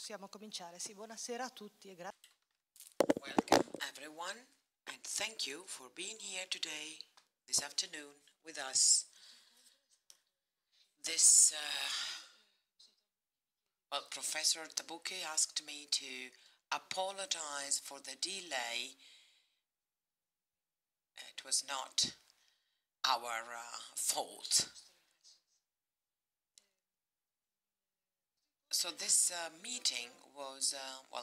Possiamo cominciare. Sì, buonasera a tutti e grazie. Welcome everyone and thank you for being here today, this afternoon with us. Professor Trabucchi asked me to apologize for the delay. It was not our fault. So this meeting was,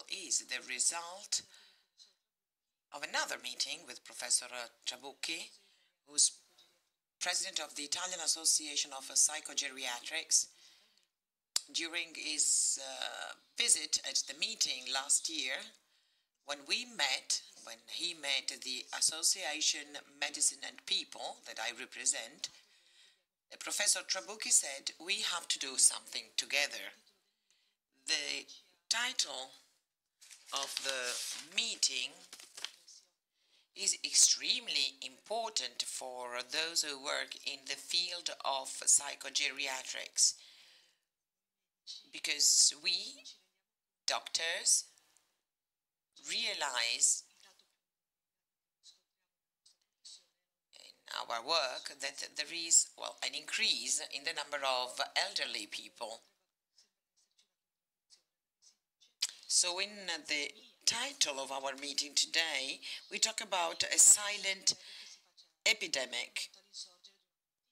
is the result of another meeting with Professor Trabucchi, who's president of the Italian Association of Psychogeriatrics. During his visit at the meeting last year, when he met the Association Medicine and People that I represent, Professor Trabucchi said, we have to do something together. The title of the meeting is extremely important for those who work in the field of psychogeriatrics, because we, doctors, realize in our work that there is, an increase in the number of elderly people. So in the title of our meeting today, we talk about a silent epidemic.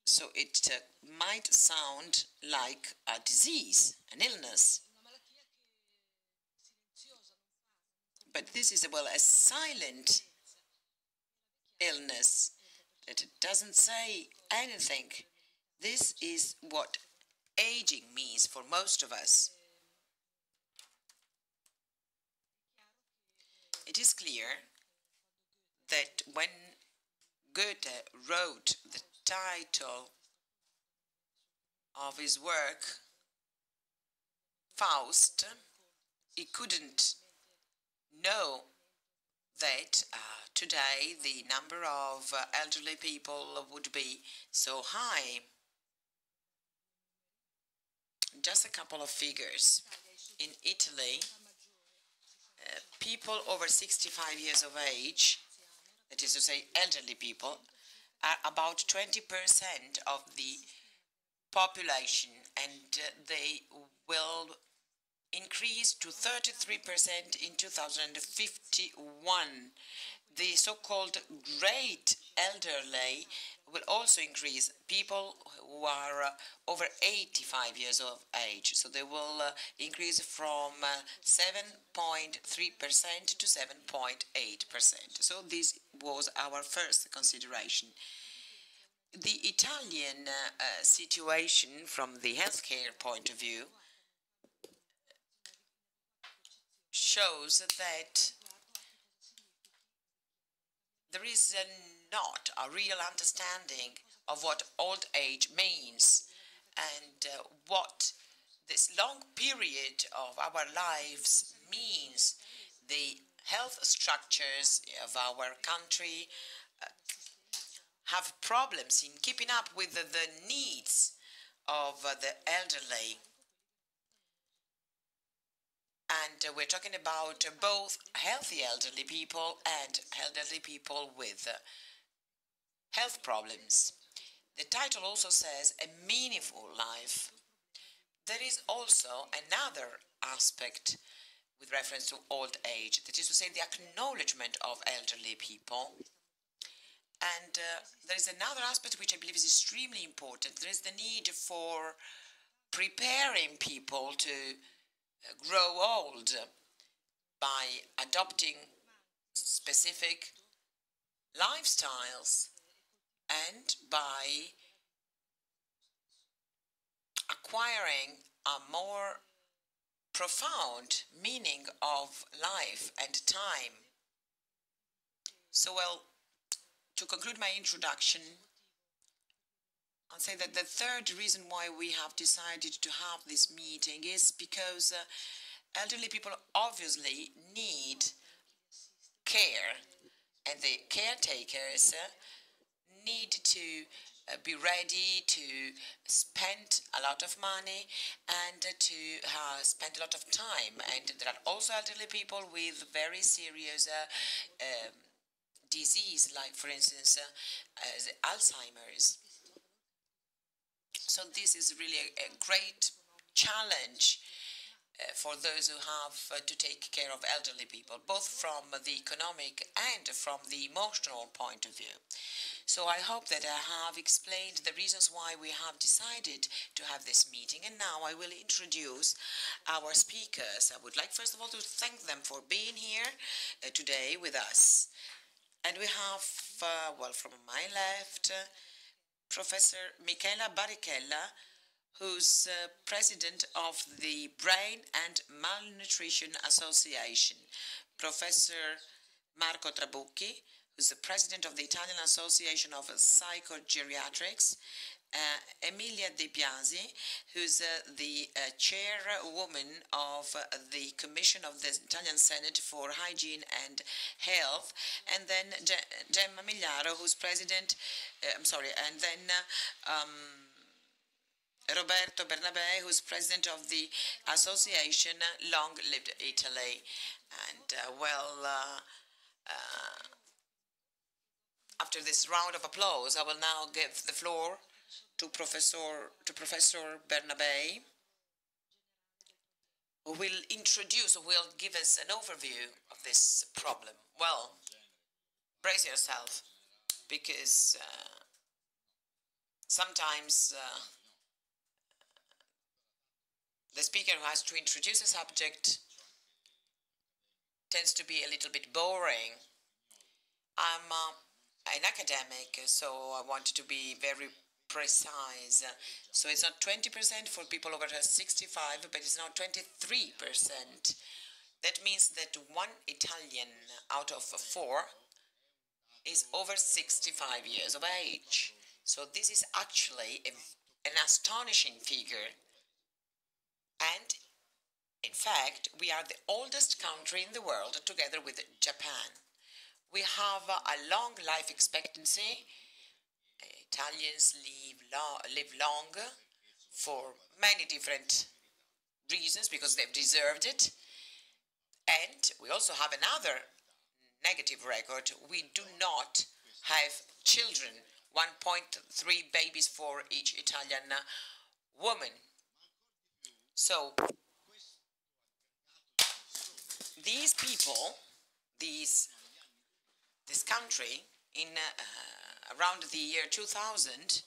So it might sound like a disease, an illness. But this is, a silent illness that doesn't say anything. This is what aging means for most of us. It is clear that when Goethe wrote the title of his work, Faust, he couldn't know that today the number of elderly people would be so high. Just a couple of figures. In Italy, people over 65 years of age, that is to say elderly people, are about 20% of the population, and they will increase to 33% in 2051. The so-called great elderly will also increase, people who are over 85 years of age. So they will increase from 7.3% to 7.8%. So this was our first consideration. The Italian situation from the healthcare point of view shows that there is not a real understanding of what old age means and what this long period of our lives means. The health structures of our country have problems in keeping up with the needs of the elderly. And we're talking about both healthy elderly people and elderly people with health problems. The title also says a meaningful life. There is also another aspect with reference to old age, that is to say the acknowledgement of elderly people. And there is another aspect which I believe is extremely important. There is the need for preparing people to grow old by adopting specific lifestyles and by acquiring a more profound meaning of life and time. So, to conclude my introduction, I'll say that the third reason why we have decided to have this meeting is because elderly people obviously need care, and the caretakers need to be ready to spend a lot of money and to spend a lot of time. And there are also elderly people with very serious disease, like, for instance, Alzheimer's. So this is really a great challenge for those who have to take care of elderly people, both from the economic and from the emotional point of view. So I hope that I have explained the reasons why we have decided to have this meeting. And now I will introduce our speakers. I would like, first of all, to thank them for being here today with us. And we have, well, from my left, Professor Michela Barichella, who's president of the Brain and Malnutrition Association. Professor Marco Trabucchi, who's the president of the Italian Association of Psicogeriatrics. Emilia de Biasi, who's the chairwoman of the Commission of the Italian Senate for Hygiene and Health, and then Gemma Migliaro, who's president, and then Roberto Bernabei, who's president of the Association Long Lived Italy. And after this round of applause, I will now give the floor to Professor Bernabei, who will give us an overview of this problem. Well, brace yourself, because sometimes the speaker who has to introduce a subject tends to be a little bit boring. I'm an academic, so I wanted to be very precise. So it's not 20% for people over 65, but it's now 23%. That means that one Italian out of 4 is over 65 years of age. So this is actually an astonishing figure. And in fact, we are the oldest country in the world, together with Japan. We have a long life expectancy. Italians live long for many different reasons, because they've deserved it. And we also have another negative record. We do not have children, 1.3 babies for each Italian woman. So these people, this country, in around the year 2000,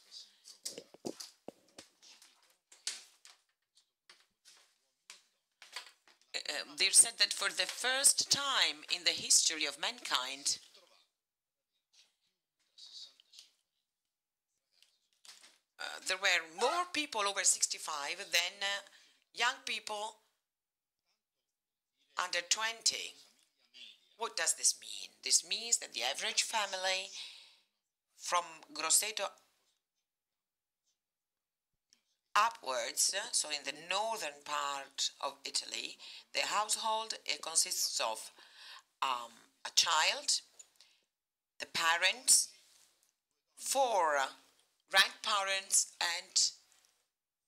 they said that for the first time in the history of mankind, there were more people over 65 than young people under 20. What does this mean? This means that the average family from Grosseto upwards, so in the northern part of Italy, the household, it consists of a child, the parents, 4 grandparents, and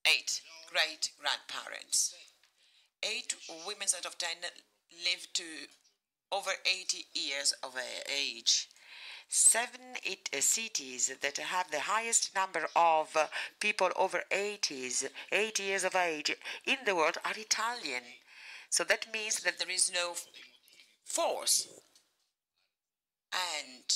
8 great-grandparents. 8 women out of 10 live to over 80 years of age. 7 cities that have the highest number of people over 80 years of age in the world are Italian. So that means that there is no force. And,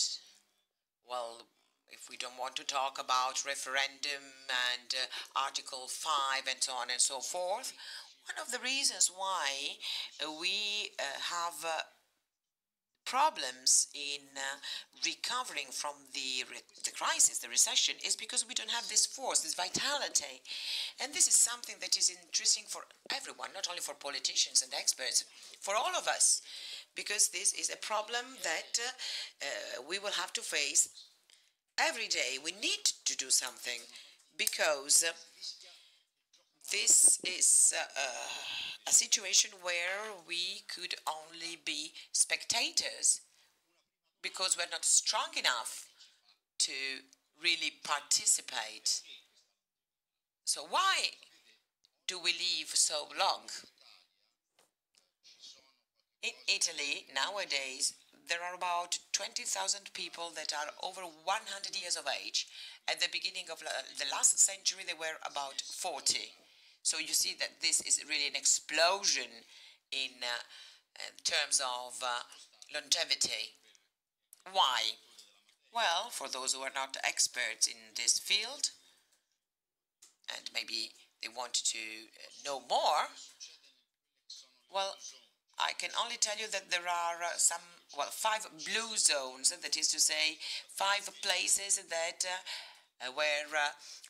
well, if we don't want to talk about referendum and Article 5 and so on and so forth, one of the reasons why we have problems in recovering from the crisis, the recession, is because we don't have this force, this vitality. And this is something that is interesting for everyone, not only for politicians and experts, for all of us, because this is a problem that we will have to face every day. We need to do something, because this is a situation where we could only be spectators, because we're not strong enough to really participate. So why do we live so long? In Italy, nowadays, there are about 20,000 people that are over 100 years of age. At the beginning of the last century, there were about 40. So you see that this is really an explosion in terms of longevity. Why? Well, for those who are not experts in this field, and maybe they want to know more, well, I can only tell you that there are 5 blue zones, that is to say, 5 places that were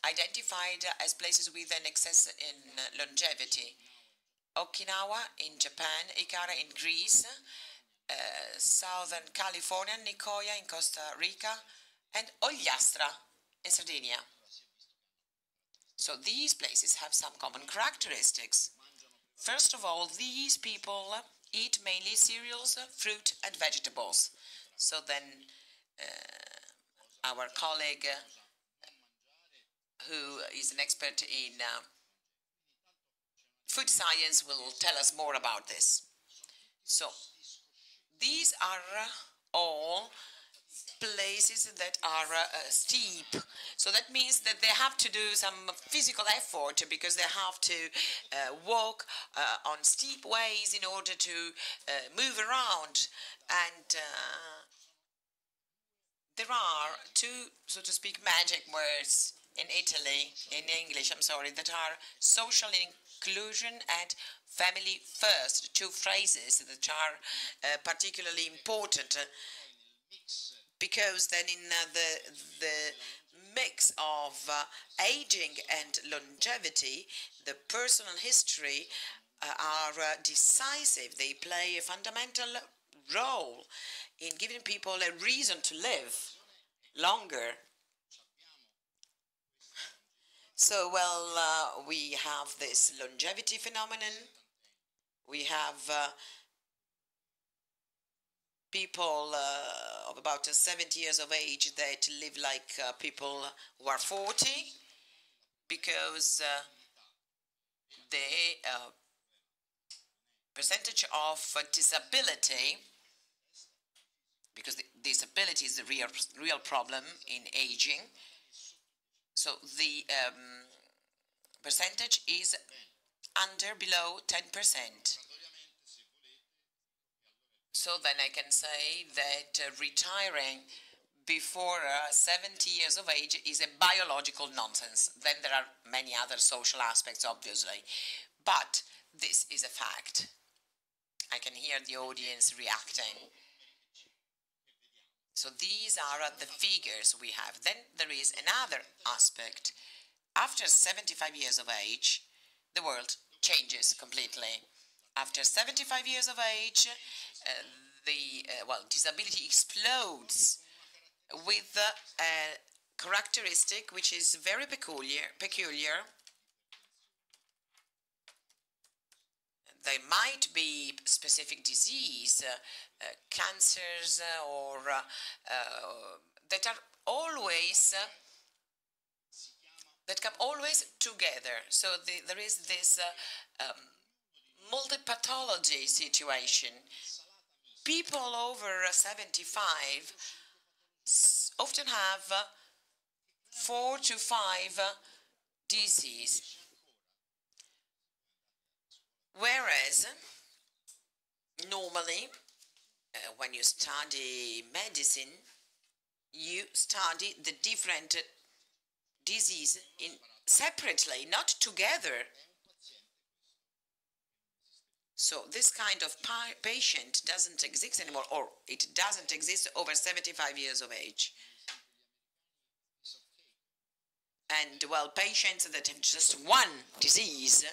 identified as places with an excess in longevity. Okinawa in Japan, Ikara in Greece, Southern California, Nicoya in Costa Rica, and Ogliastra in Sardinia. So these places have some common characteristics. First of all, these people eat mainly cereals, fruit, and vegetables. So then our colleague, who is an expert in food science, will tell us more about this. So these are all places that are steep. So that means that they have to do some physical effort, because they have to walk on steep ways in order to move around. And there are 2, so to speak, magic words in Italy, in English, I'm sorry, that are social inclusion and family first, 2 phrases that are particularly important. Because then in the mix of aging and longevity, the personal history are decisive. They play a fundamental role in giving people a reason to live longer. So, well, we have this longevity phenomenon. We have people of about 70 years of age that live like people who are 40, because the percentage of disability, because the disability is the real problem in aging, so the percentage is below 10%. So then I can say that retiring before 70 years of age is a biological nonsense. Then there are many other social aspects, obviously, but this is a fact. I can hear the audience reacting. So these are the figures we have. Then there is another aspect. After 75 years of age, the world changes completely. After 75 years of age, disability explodes with a characteristic which is very peculiar. There might be specific disease, cancers, or that are always that come always together. So there is this multi-pathology situation. People over 75 often have 4 to 5 diseases, whereas normally when you study medicine, you study the different disease separately, not together. So this kind of patient doesn't exist anymore, or it doesn't exist over 75 years of age. And, well, patients that have just one disease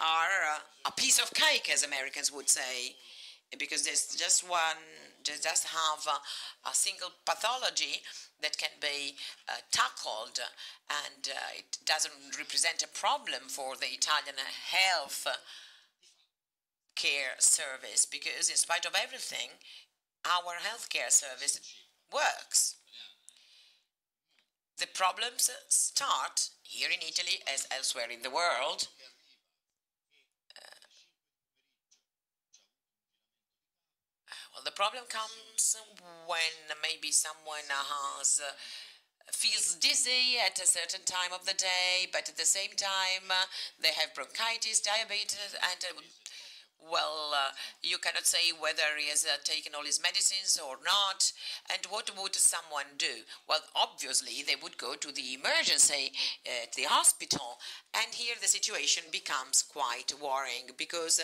are a piece of cake, as Americans would say, because there's just have a single pathology that can be tackled, and it doesn't represent a problem for the Italian health care service, because in spite of everything, our healthcare service works. the problems start here in Italy as elsewhere in the world. Well, the problem comes when maybe someone feels dizzy at a certain time of the day, but at the same time they have bronchitis, diabetes, and you cannot say whether he has taken all his medicines or not. And what would someone do? Well, obviously, they would go to the emergency at the hospital. And here the situation becomes quite worrying because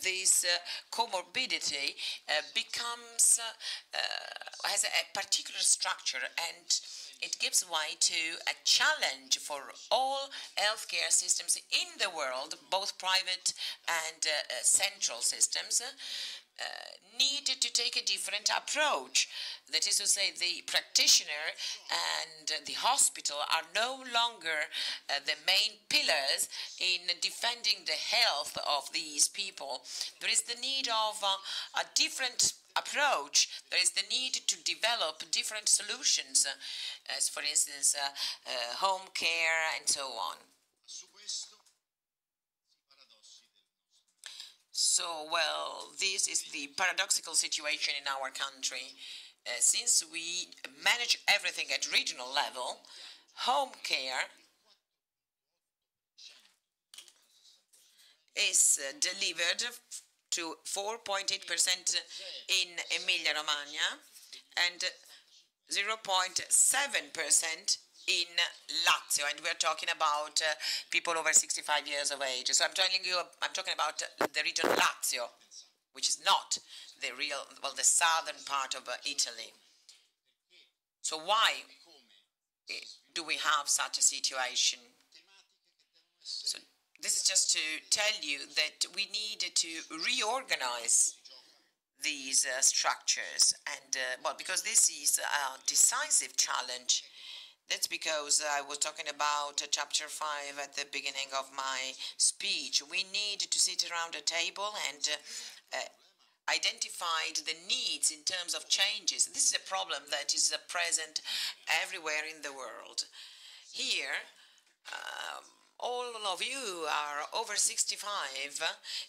this comorbidity has a particular structure, and it gives way to a challenge for all healthcare systems in the world, both private and central systems, need to take a different approach. That is to say, the practitioner and the hospital are no longer the main pillars in defending the health of these people. There is the need of a different approach. There is the need to develop different solutions, as for instance, home care and so on. So, well, this is the paradoxical situation in our country. Since we manage everything at regional level, home care is delivered to 4.8% in Emilia-Romagna and 0.7% in Lazio, and we're talking about people over 65 years of age. So I'm talking about the region Lazio, which is not the southern part of Italy. So why do we have such a situation? So this is just to tell you that we need to reorganize these structures, and because this is a decisive challenge. That's because I was talking about chapter 5 at the beginning of my speech. We need to sit around a table and identify the needs in terms of changes. This is a problem that is present everywhere in the world. Here, all of you are over 65.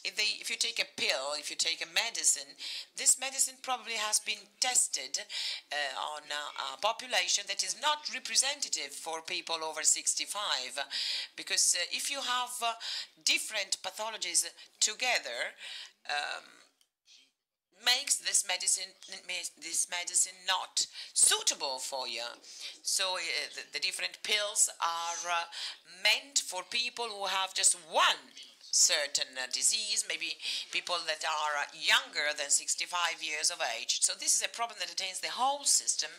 If you take a pill, if you take a medicine, this medicine probably has been tested on a population that is not representative for people over 65. Because if you have different pathologies together, makes this medicine not suitable for you. So the different pills are meant for people who have just one certain disease, maybe people that are younger than 65 years of age. So this is a problem that attains the whole system.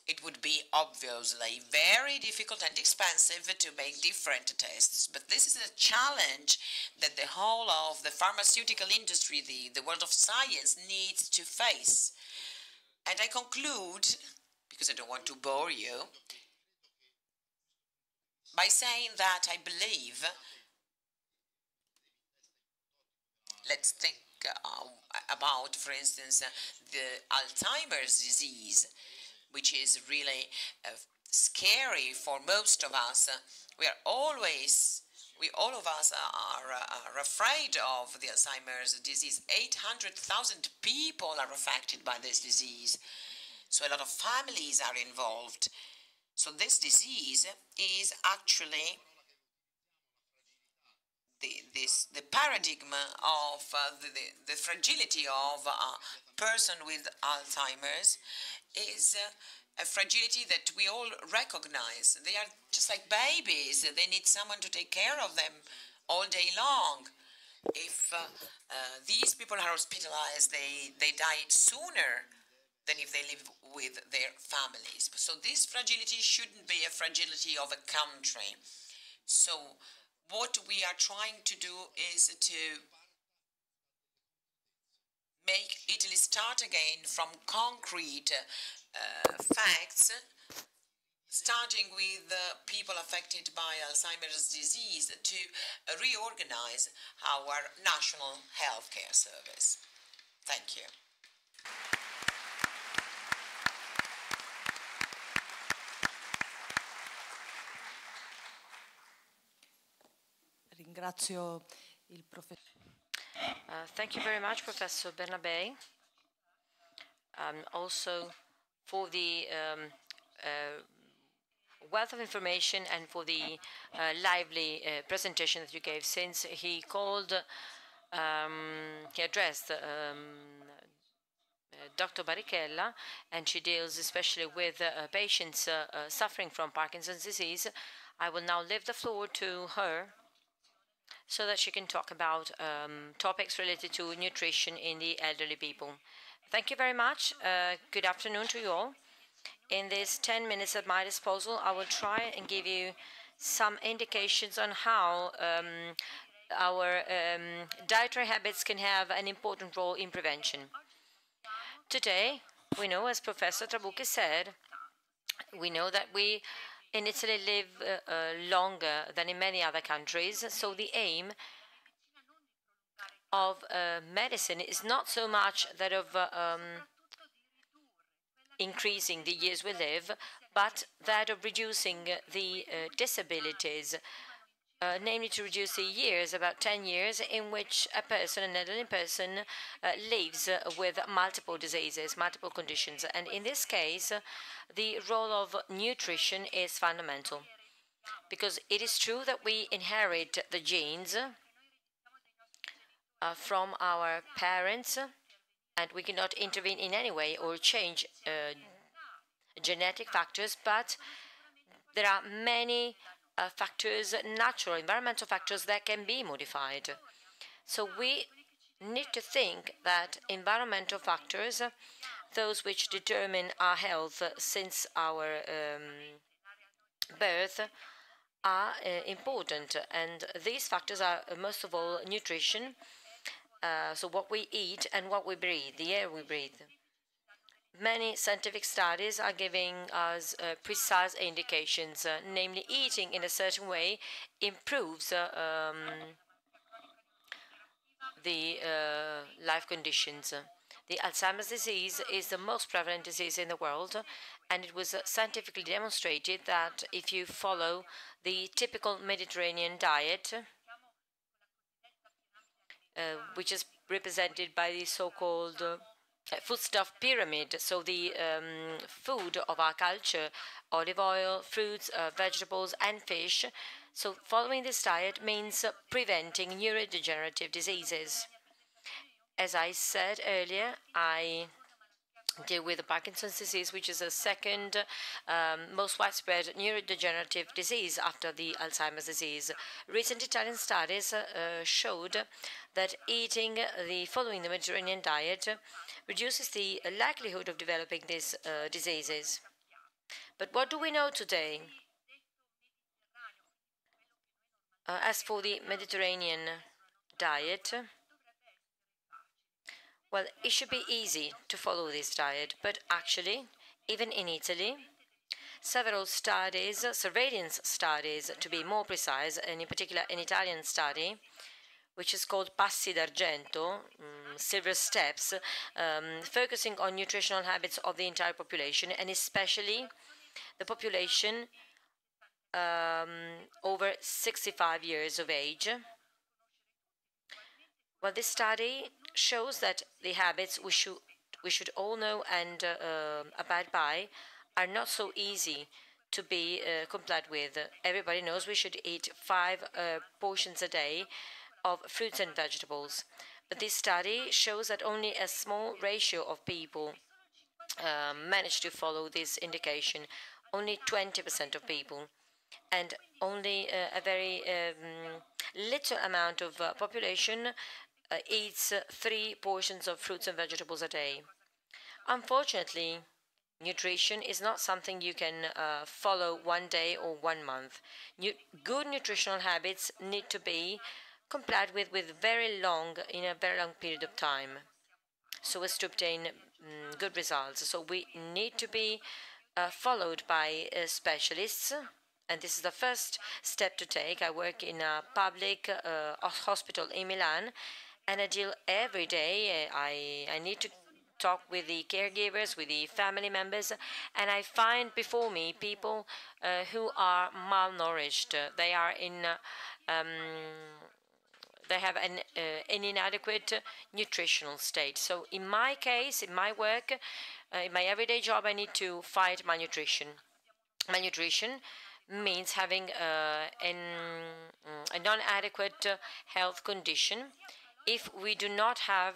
It would be obviously very difficult and expensive to make different tests, but this is a challenge that the whole of the pharmaceutical industry, the world of science, needs to face. And I conclude, because I don't want to bore you, by saying that I believe, let's think about, for instance, the Alzheimer's disease, which is really scary for most of us. All of us are afraid of the Alzheimer's disease. 800,000 people are affected by this disease. So a lot of families are involved. So this disease is actually the paradigm of the fragility of a person with Alzheimer's is a fragility that we all recognize. They are just like babies. They need someone to take care of them all day long. If these people are hospitalized, they die sooner than if they live with their families. So this fragility shouldn't be a fragility of a country. So what we are trying to do is to make Italy start again from concrete facts, starting with people affected by Alzheimer's disease, to reorganize our national healthcare service. Thank you. ringrazio il professore. Thank you very much, Professor Bernabei, also for the wealth of information and for the lively presentation that you gave. Since he addressed Dr. Barichella, and she deals especially with patients suffering from Parkinson's disease, I will now leave the floor to her so that she can talk about topics related to nutrition in the elderly people. Thank you very much. Good afternoon to you all. In these 10 minutes at my disposal, I will try and give you some indications on how our dietary habits can have an important role in prevention. Today, we know, as Professor Trabucchi said, we know that we in Italy live longer than in many other countries, so the aim of medicine is not so much that of increasing the years we live, but that of reducing the disabilities, namely to reduce the years, about 10 years, in which a person, an elderly person, lives with multiple diseases, multiple conditions. And in this case, the role of nutrition is fundamental, because it is true that we inherit the genes from our parents, and we cannot intervene in any way or change genetic factors, but there are many factors, natural, environmental factors that can be modified. So we need to think that environmental factors, those which determine our health since our birth, are important. And these factors are, most of all, nutrition, so what we eat and what we breathe, the air we breathe. Many scientific studies are giving us precise indications, namely eating in a certain way improves the life conditions. The Alzheimer's disease is the most prevalent disease in the world, and it was scientifically demonstrated that if you follow the typical Mediterranean diet, which is represented by the so-called foodstuff pyramid, so the food of our culture, olive oil, fruits, vegetables, and fish. So following this diet means preventing neurodegenerative diseases. As I said earlier, I deal with the Parkinson's disease, which is the second most widespread neurodegenerative disease after the Alzheimer's disease. Recent Italian studies showed that eating following the Mediterranean diet reduces the likelihood of developing these diseases. But what do we know today? As for the Mediterranean diet, well, it should be easy to follow this diet, but actually, even in Italy, several studies, surveillance studies to be more precise, and in particular an Italian study, which is called Passi d'Argento, silver steps, focusing on nutritional habits of the entire population, and especially the population over 65 years of age. Well, this study shows that the habits we should all know and abide by are not so easy to be complied with. Everybody knows we should eat 5 portions a day of fruits and vegetables. But this study shows that only a small ratio of people manage to follow this indication, only 20% of people, and only a very little amount of population eats 3 portions of fruits and vegetables a day. Unfortunately, nutrition is not something you can follow one day or 1 month. Good nutritional habits need to be complied with in a very long period of time, so as to obtain good results. So we need to be followed by specialists, and this is the first step to take. I work in a public hospital in Milan, and I deal every day. I need to talk with the caregivers, with the family members, and I find before me people who are malnourished. They are in they have an inadequate nutritional state. So in my case, in my work, in my everyday job, I need to fight malnutrition. Malnutrition means having a non-adequate health condition. If we do not have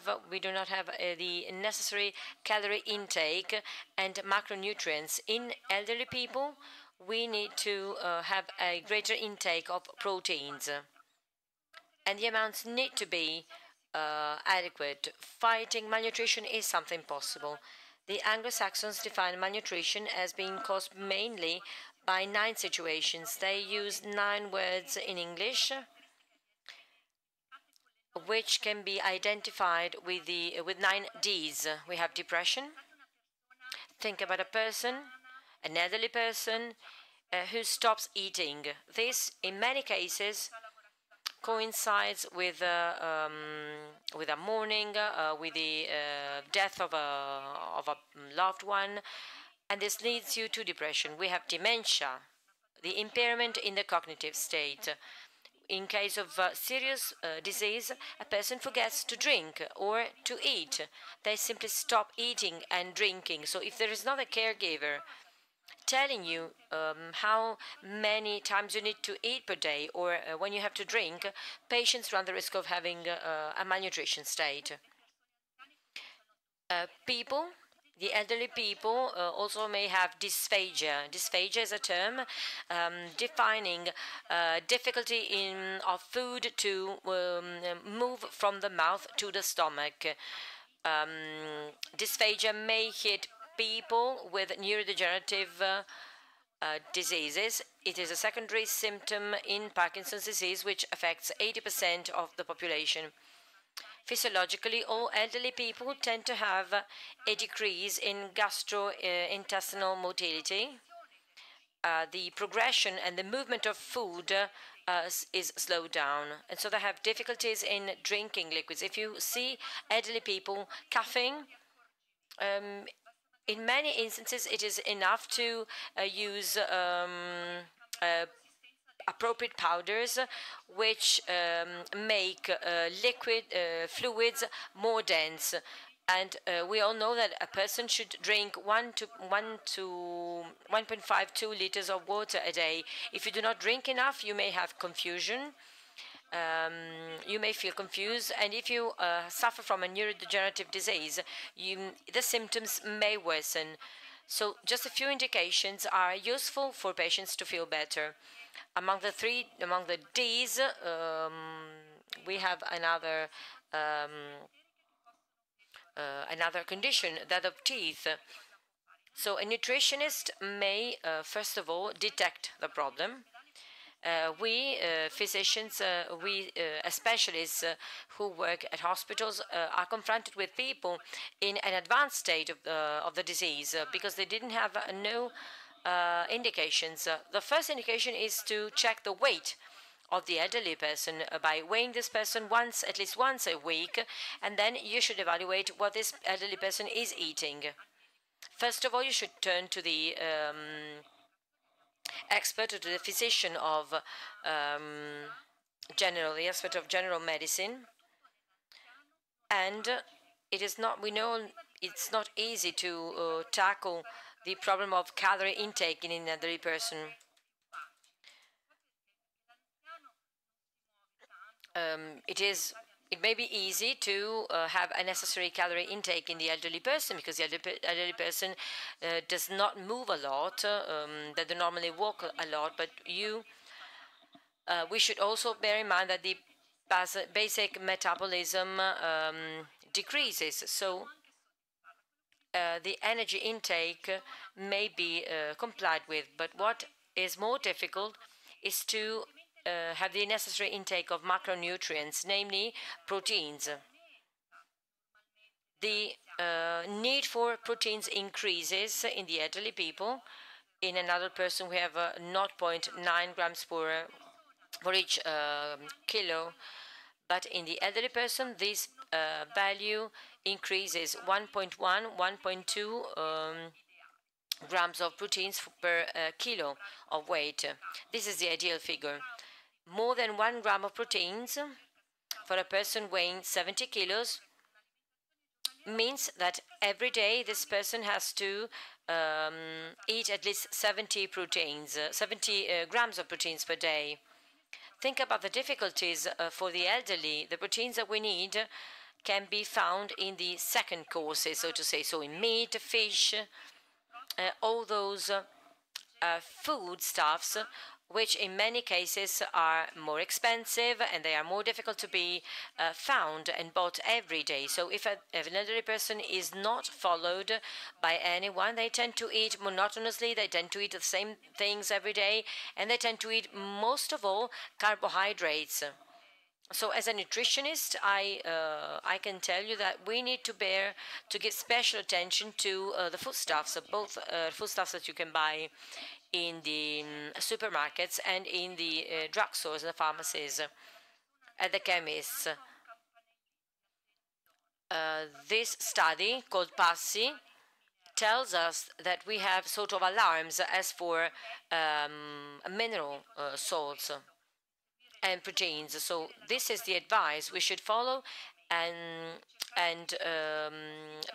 the necessary calorie intake and macronutrients in elderly people, we need to have a greater intake of proteins, and the amounts need to be adequate. Fighting malnutrition is something possible. The Anglo-Saxons define malnutrition as being caused mainly by 9 situations. They use 9 words in English, which can be identified with 9 Ds. We have depression. Think about a person, an elderly person, who stops eating. This, in many cases, coincides with a mourning, with the death of a loved one, and this leads you to depression. We have dementia, the impairment in the cognitive state. In case of serious disease, a person forgets to drink or to eat. They simply stop eating and drinking. So if there is not a caregiver telling you how many times you need to eat per day, or when you have to drink, patients run the risk of having a malnutrition state. The elderly people also may have dysphagia. Dysphagia is a term defining difficulty of food to move from the mouth to the stomach. Dysphagia may hit people with neurodegenerative diseases. It is a secondary symptom in Parkinson's disease, which affects 80% of the population. Physiologically, all elderly people tend to have a decrease in gastrointestinal motility. The progression and the movement of food is slowed down, and so they have difficulties in drinking liquids. If you see elderly people coughing, in many instances it is enough to use appropriate powders which make liquid fluids more dense. And we all know that a person should drink 1.52 liters of water a day. If you do not drink enough, you may have confusion. You may feel confused, and if you suffer from a neurodegenerative disease, the symptoms may worsen. So just a few indications are useful for patients to feel better. Among the Ds, we have another condition, that of teeth. So a nutritionist may, first of all, detect the problem. We physicians, specialists who work at hospitals are confronted with people in an advanced state of the disease because they didn't have no indications. The first indication is to check the weight of the elderly person by weighing this person at least once a week, and then you should evaluate what this elderly person is eating. First of all, you should turn to the expert, or to the physician of general medicine, and we know it's not easy to tackle the problem of calorie intake in an elderly person. It may be easy to have a necessary calorie intake in the elderly person because the elderly person does not move a lot, they don't normally walk a lot, but we should also bear in mind that the basic metabolism decreases, so the energy intake may be complied with, but what is more difficult is to have the necessary intake of macronutrients, namely proteins. The need for proteins increases in the elderly people. In an adult person, we have 0.9 grams for each kilo, but in the elderly person, this value increases 1.1, 1.2 grams of proteins per kilo of weight. This is the ideal figure. More than 1 gram of proteins for a person weighing 70 kilos means that every day this person has to eat at least 70 grams of proteins per day. Think about the difficulties for the elderly. The proteins that we need can be found in the second courses, so to say, so in meat, fish, all those foodstuffs, which in many cases are more expensive and they are more difficult to be found and bought every day. So if an elderly person is not followed by anyone, they tend to eat monotonously, they tend to eat the same things every day, and they tend to eat most of all carbohydrates. So as a nutritionist, I can tell you that we need to give special attention to the foodstuffs, both foodstuffs that you can buy in the supermarkets and in the drugstores and the pharmacies, at the chemists. This study called Biasi tells us that we have sort of alarms as for mineral salts and proteins. So this is the advice we should follow and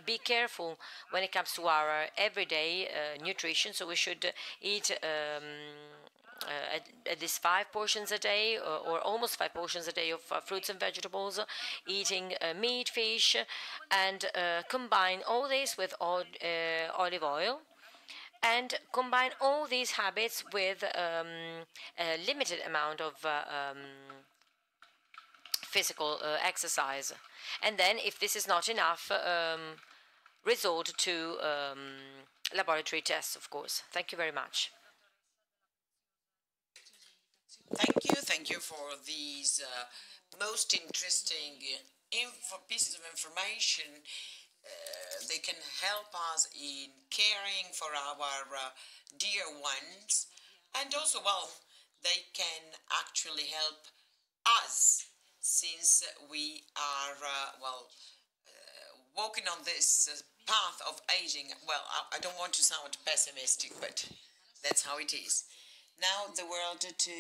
be careful when it comes to our everyday nutrition. So we should eat at least 5 portions a day or almost 5 portions a day of fruits and vegetables, eating meat, fish, and combine all this with olive oil, and combine all these habits with a limited amount of physical exercise. And then, if this is not enough, resort to laboratory tests, of course. Thank you very much. Thank you for these most interesting pieces of information. They can help us in caring for our dear ones, and also, well, they can actually help us since we are, walking on this path of aging. Well, I don't want to sound pessimistic, but that's how it is. Now the word to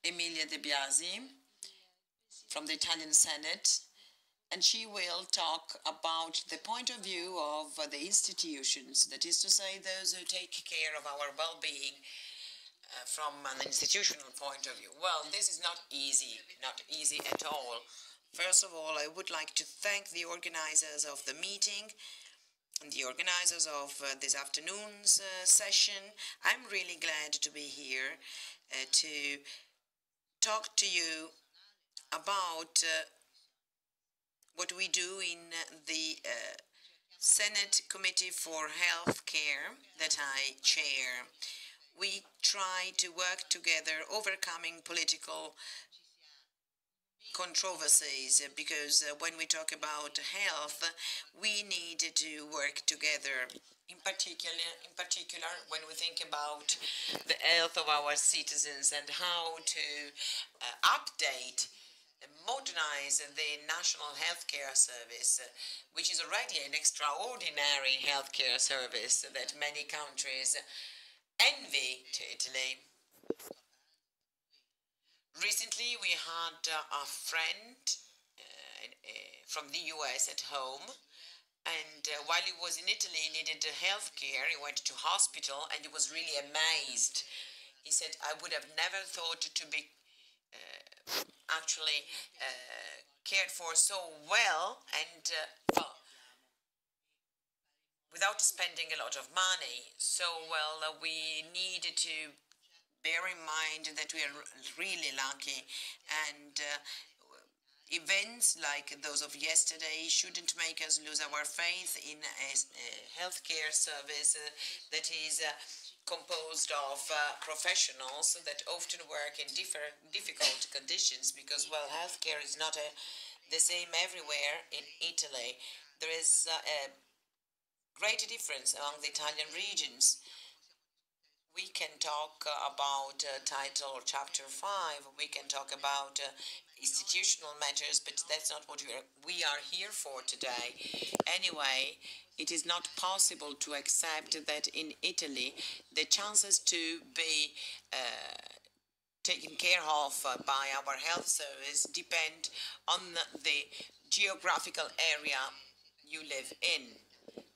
Emilia De Biasi from the Italian Senate, and she will talk about the point of view of the institutions, that is to say, those who take care of our well-being from an institutional point of view. Well, this is not easy at all. First of all, I would like to thank the organizers of the meeting and the organizers of this afternoon's session. I'm really glad to be here to talk to you about what we do in the Senate Committee for Healthcare that I chair. We try to work together, overcoming political controversies, because when we talk about health, we need to work together. In particular, when we think about the health of our citizens and how to update and modernize the National Healthcare Service, which is already an extraordinary healthcare service that many countries envy to Italy. Recently, we had a friend from the US at home, and while he was in Italy, he needed health care. He went to hospital, and he was really amazed. He said, I would have never thought to be actually cared for so well, and well, without spending a lot of money. So, well, we need to bear in mind that we are really lucky, and events like those of yesterday shouldn't make us lose our faith in a healthcare service that is composed of professionals that often work in difficult conditions, because, well, healthcare is not the same everywhere in Italy. There is a great difference among the Italian regions. We can talk about title or chapter 5. We can talk about institutional matters, but that's not what we are here for today. Anyway, it is not possible to accept that in Italy the chances to be taken care of by our health service depend on the geographical area you live in.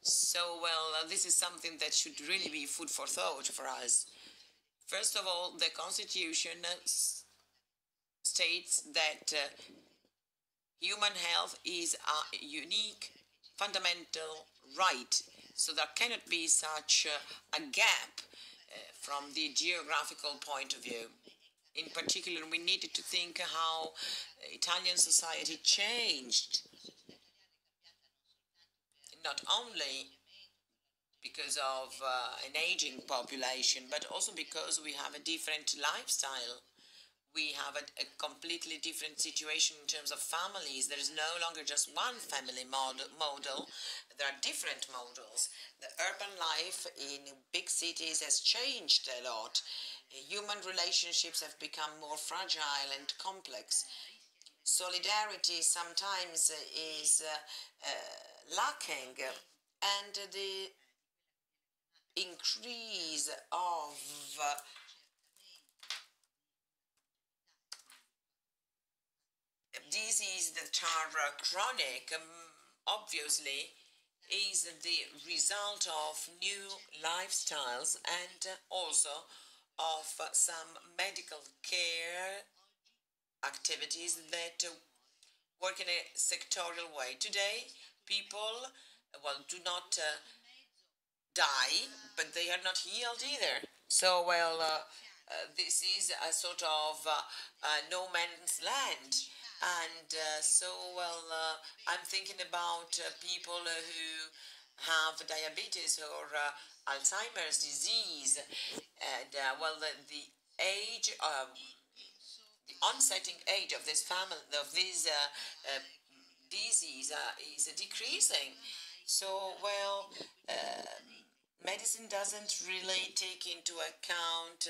So, well, this is something that should really be food for thought for us. First of all, the Constitution states that human health is a unique, fundamental right. So there cannot be such a gap from the geographical point of view. In particular, we needed to think how Italian society changed, not only because of an aging population, but also because we have a different lifestyle. We have a completely different situation in terms of families. There is no longer just one family model. There are different models. The urban life in big cities has changed a lot. Human relationships have become more fragile and complex. Solidarity sometimes is lacking, and the increase of diseases that are chronic, obviously, is the result of new lifestyles and also of some medical care activities that work in a sectorial way. Today, people, well, do not die, but they are not healed either. So, well, this is a sort of no man's land. And so, well, I'm thinking about people who have diabetes or Alzheimer's disease. And, well, the age, the onsetting age of this family, of this disease is decreasing. So, well, medicine doesn't really take into account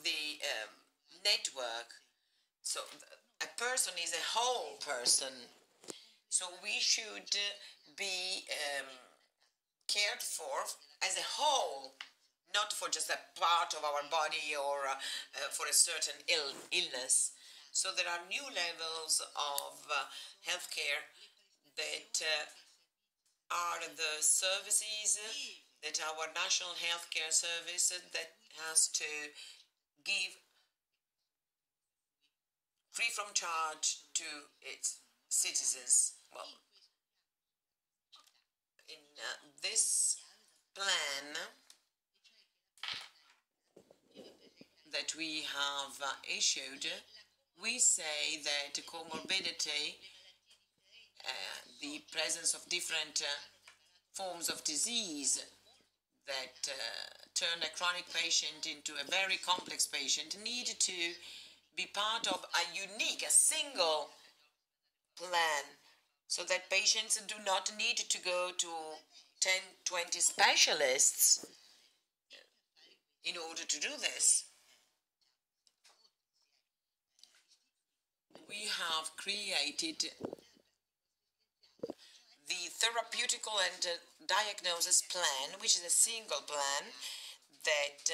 the network. So a person is a whole person. So we should be cared for as a whole, not for just a part of our body or for a certain illness. So there are new levels of healthcare that are the services that our National Healthcare Service that has to give free from charge to its citizens. Well, in this plan that we have issued, we say that comorbidity, the presence of different forms of disease that turn a chronic patient into a very complex patient, need to be part of a single plan, so that patients do not need to go to 10, 20 specialists in order to do this. We have created the therapeutical and diagnosis plan, which is a single plan that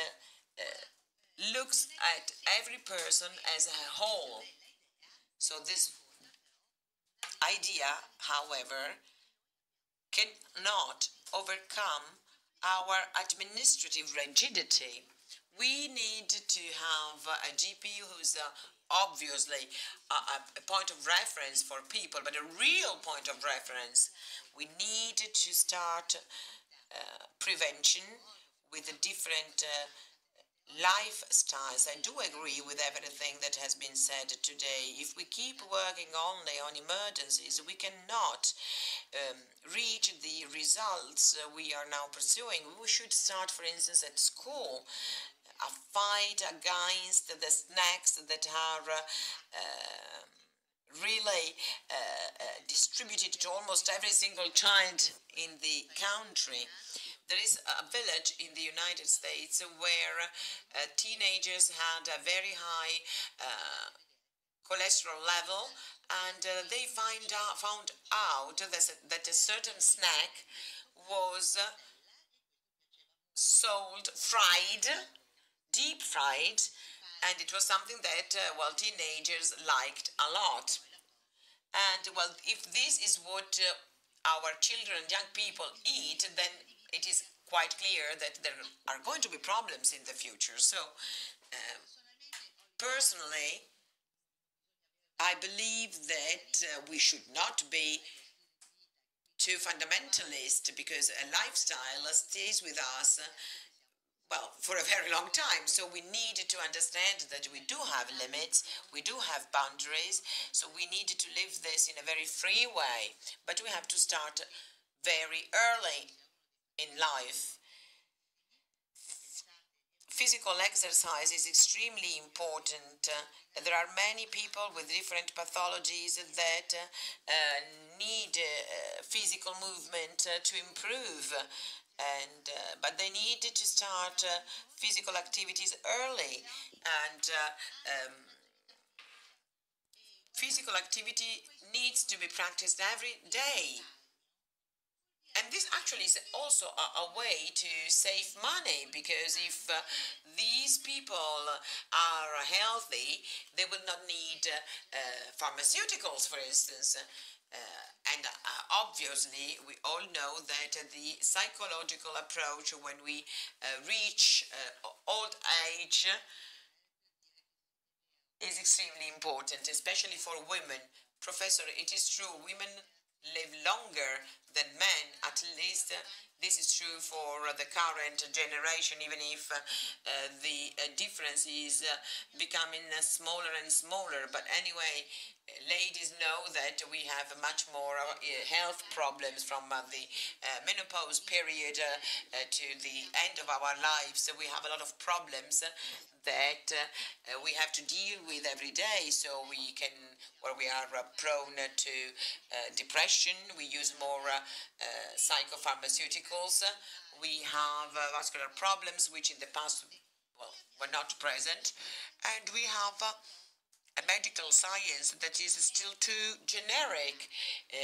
looks at every person as a whole. So this idea, however, cannot overcome our administrative rigidity. We need to have a GP who's obviously a point of reference for people, but a real point of reference. We need to start prevention with the different lifestyles. I do agree with everything that has been said today. If we keep working only on emergencies, we cannot reach the results we are now pursuing. We should start, for instance, at school, a fight against the snacks that are really distributed to almost every single child in the country. there is a village in the United States where teenagers had a very high cholesterol level, and they found out that a certain snack was sold fried, deep fried, and it was something that, well, teenagers liked a lot. And, well, if this is what our children, young people eat, then it is quite clear that there are going to be problems in the future. So, personally, I believe that we should not be too fundamentalist, because a lifestyle stays with us well, for a very long time. So we need to understand that we do have limits, we do have boundaries, so we need to live this in a very free way. But we have to start very early in life. Physical exercise is extremely important. There are many people with different pathologies that need physical movement to improve, and but they need to start physical activities early, and physical activity needs to be practiced every day. And this actually is also a way to save money, because if these people are healthy, they will not need pharmaceuticals, for instance. And obviously, we all know that the psychological approach when we reach old age is extremely important, especially for women. Professor, it is true, women live longer than men, at least this is true for the current generation, even if the difference is becoming smaller and smaller. But anyway, ladies know that we have much more health problems from the menopause period to the end of our lives. So we have a lot of problems that we have to deal with every day. So we can, where we are prone to depression, we use more psychopharmaceuticals. We have vascular problems, which in the past, well, were not present, and we have a medical science that is still too generic,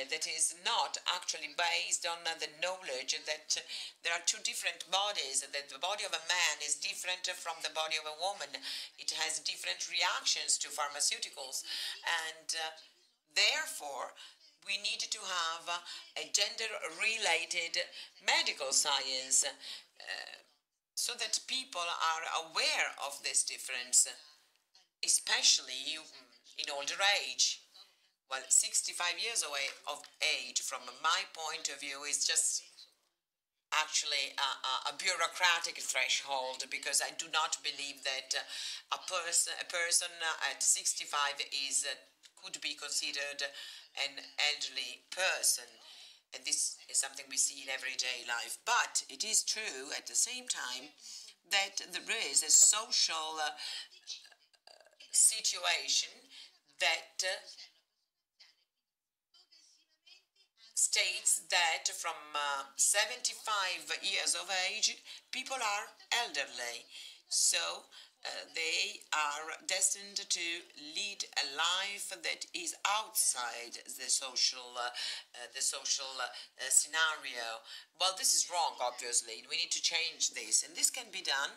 that is not actually based on the knowledge that there are two different bodies, that the body of a man is different from the body of a woman. It has different reactions to pharmaceuticals, and therefore we need to have a gender-related medical science so that people are aware of this difference, especially in older age. Well, 65 years away of age, from my point of view, is just actually a bureaucratic threshold, because I do not believe that a person at 65 could be considered an elderly person. And this is something we see in everyday life. But it is true at the same time that there is a social situation that states that from 75 years of age, people are elderly. So they are destined to lead a life that is outside the social scenario. Well, this is wrong, obviously. We need to change this, and this can be done,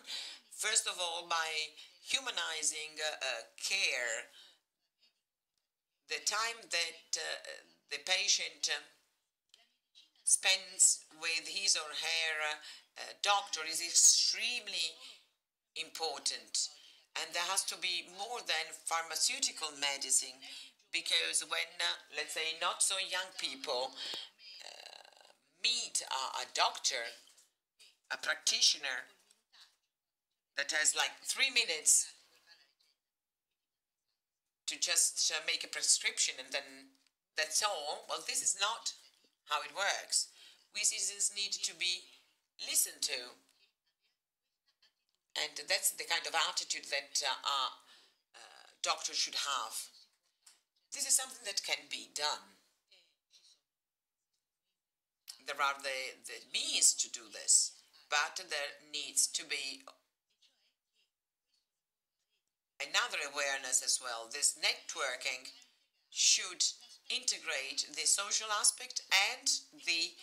first of all, by humanizing care. The time that the patient spends with his or her doctor is extremely important, and there has to be more than pharmaceutical medicine, because when, let's say, not so young people meet a doctor, a practitioner that has like 3 minutes to just make a prescription and then that's all, well, this is not how it works. We citizens need to be listened to, and that's the kind of attitude that a doctor should have. This is something that can be done. there are the means to do this, but there needs to be another awareness as well. This networking should integrate the social aspect and the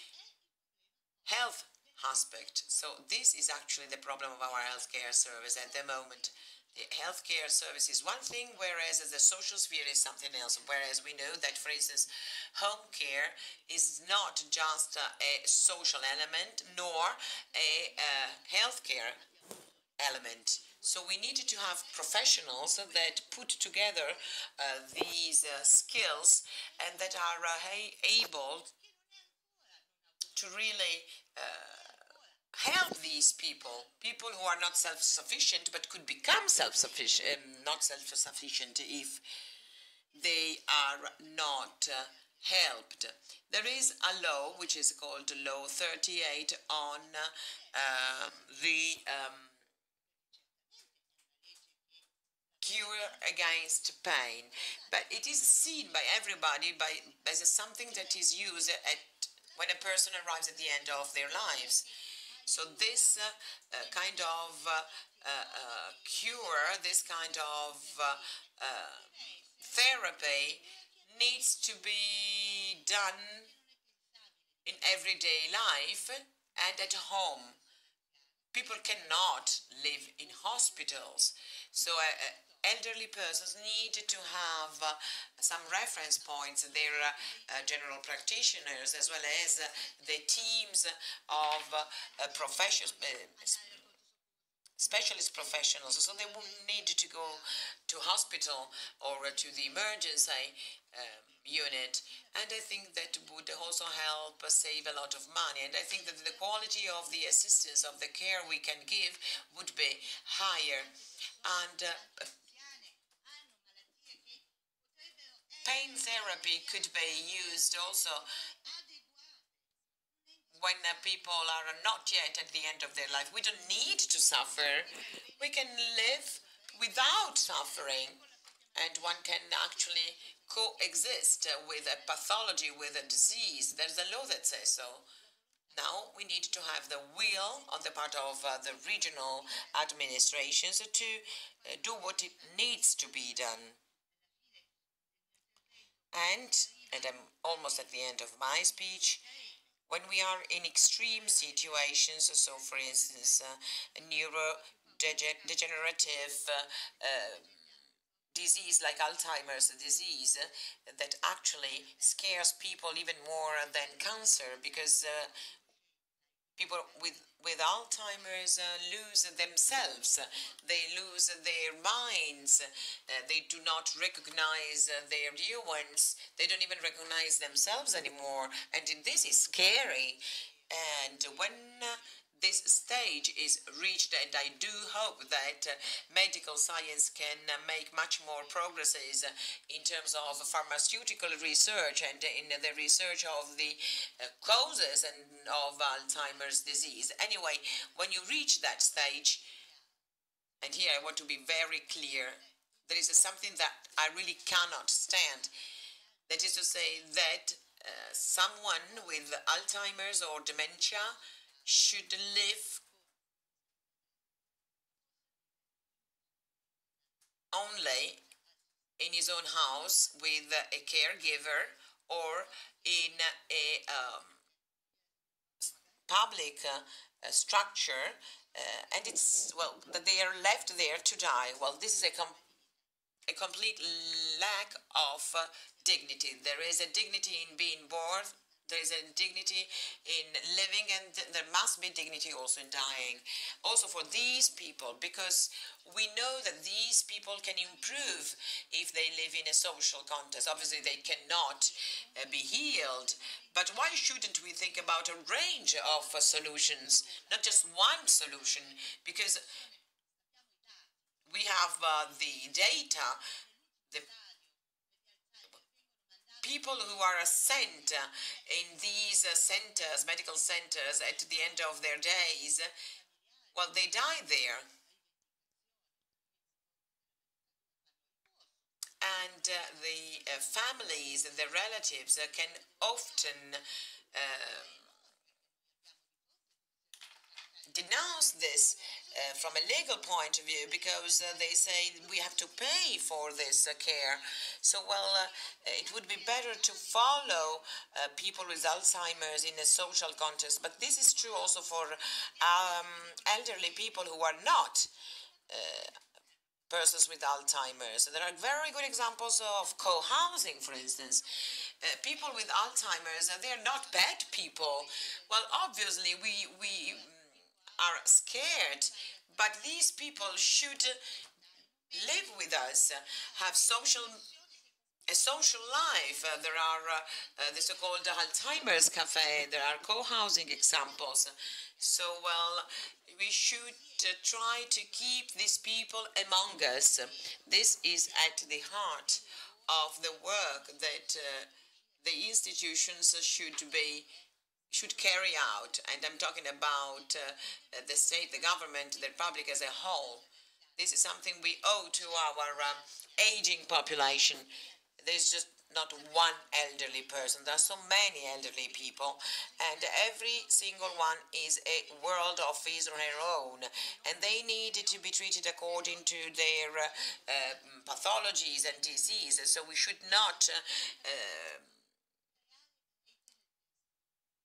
health aspect. So this is actually the problem of our healthcare service at the moment. The healthcare service is one thing, whereas the social sphere is something else. Whereas we know that, for instance, home care is not just a social element, nor a healthcare element. So we needed to have professionals that put together these skills and that are able to really help these people who are not self-sufficient but could become self-sufficient, not self-sufficient if they are not helped. There is a law which is called Law 38 on the cure against pain, but it is seen by everybody as something that is used when a person arrives at the end of their lives. So this kind of cure, this kind of therapy needs to be done in everyday life and at home. People cannot live in hospitals, so elderly persons need to have some reference points, their general practitioners, as well as the teams of specialist professionals, so they wouldn't need to go to hospital or to the emergency unit. And I think that would also help save a lot of money. And I think that the quality of the assistance, of the care we can give, would be higher. And pain therapy could be used also when people are not yet at the end of their life. We don't need to suffer. We can live without suffering, and one can actually coexist with a pathology, with a disease. There's a law that says so. Now we need to have the will on the part of the regional administrations to do what it needs to be done. And I'm almost at the end of my speech, when we are in extreme situations, so for instance, neurodegenerative disease like Alzheimer's disease, that actually scares people even more than cancer, because people with Alzheimer's lose themselves, they lose their minds, they do not recognize their dear ones, they don't even recognize themselves anymore, and this is scary. And when this stage is reached, and I do hope that medical science can make much more progresses in terms of pharmaceutical research and in the research of the causes of Alzheimer's disease. Anyway, when you reach that stage, and here I want to be very clear, there is something that I really cannot stand. That is to say that someone with Alzheimer's or dementia should live only in his own house with a caregiver, or in a public structure, and it's, well, that they are left there to die. Well, this is a complete lack of dignity. There is a dignity in being born, there is a dignity in living, and there must be dignity also in dying. Also for these people, because we know that these people can improve if they live in a social context. Obviously, they cannot be healed, but why shouldn't we think about a range of solutions, not just one solution? Because we have the data, the people who are sent in these centers, medical centers, at the end of their days, well, they die there. And the families, the relatives can often denounce this from a legal point of view, because they say we have to pay for this care. So, well, it would be better to follow people with Alzheimer's in a social context. But this is true also for elderly people who are not persons with Alzheimer's. There are very good examples of co-housing, for instance. People with Alzheimer's, they are not bad people. Well, obviously, we are scared, but these people should live with us, have a social life. There are the so-called Alzheimer's cafe. There are co-housing examples. So, well, we should try to keep these people among us. This is at the heart of the work that the institutions should carry out. And I'm talking about the state, the government, the republic as a whole. This is something we owe to our aging population. There's just not one elderly person. There are so many elderly people, and every single one is a world of his or her own, and they need to be treated according to their pathologies and diseases. So we should not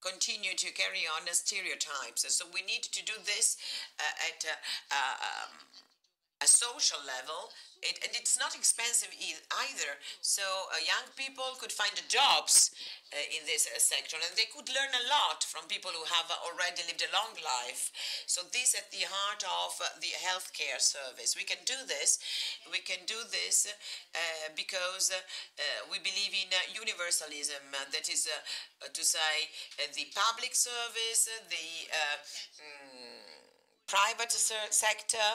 continue to carry on stereotypes. So we need to do this at a social level, and it's not expensive either. So young people could find jobs in this sector, and they could learn a lot from people who have already lived a long life. So this at the heart of the healthcare service. We can do this. We can do this because we believe in universalism. That is to say, the public service, the private sector,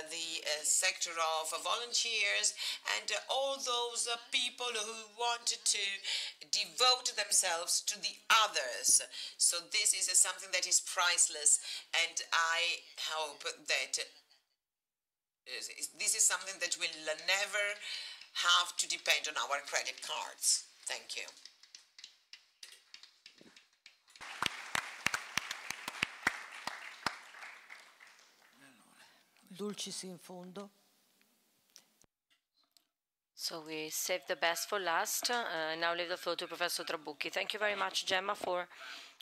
the sector of volunteers, and all those people who wanted to devote themselves to the others. So this is something that is priceless, and I hope that this is something that will never have to depend on our credit cards. Thank you. Dulcis in fondo. So we saved the best for last. Now leave the floor to Professor Trabucchi. Thank you very much, Gemma, for